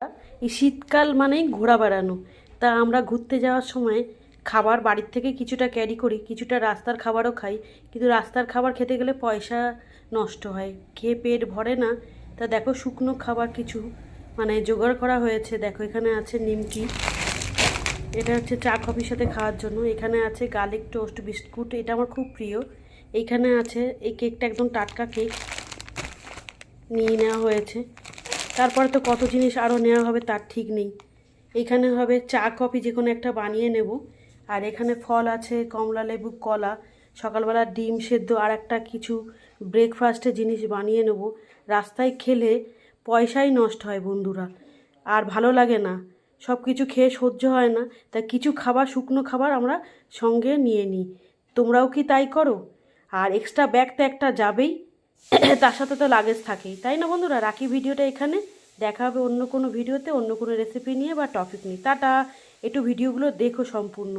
এই শীতকাল মানেই ঘোরা বেড়ানো। তা আমরা ঘুরতে যাওয়ার সময় খাবার বাড়ির থেকে কিছুটা ক্যারি করি, কিছুটা রাস্তার খাবারও খাই। কিন্তু রাস্তার খাবার খেতে গেলে পয়সা নষ্ট হয়, খেয়ে পেট ভরে না। তা দেখো শুকনো খাবার কিছু জোগাড় করা হয়েছে। দেখো এখানে আছে নিমকি, এটা হচ্ছে চা কফির সাথে খাওয়ার জন্য। এখানে আছে গার্লিক টোস্ট বিস্কুট, এটা আমার খুব প্রিয়। এইখানে আছে এই কেকটা, একদম টাটকা কেক নিয়ে নেওয়া হয়েছে। তারপরে তো কত জিনিস আরও নেওয়া হবে তার ঠিক নেই। এইখানে হবে চা কফি যে কোনো একটা বানিয়ে নেব। আর এখানে ফল আছে, কমলা লেবু, কলা, সকালবেলা ডিম সেদ্ধ আর একটা কিছু ব্রেকফাস্টের জিনিস বানিয়ে নেব। রাস্তায় খেলে পয়সাই নষ্ট হয় বন্ধুরা, আর ভালো লাগে না, সব কিছু খেয়ে সহ্য হয় না। তাই কিছু খাবার, শুকনো খাবার আমরা সঙ্গে নিয়ে নিই। তোমরাও কি তাই করো? আর এক্সট্রা ব্যাগ তো একটা যাবেই, তার সাথে তো লাগেজ থাকেই, তাই না বন্ধুরা? রাখি ভিডিওটা এখানে, দেখা হবে অন্য কোনো ভিডিওতে, অন্য কোনো রেসিপি নিয়ে বা টপিক নিয়ে। টাটা। একটু ভিডিওগুলো দেখো সম্পূর্ণ।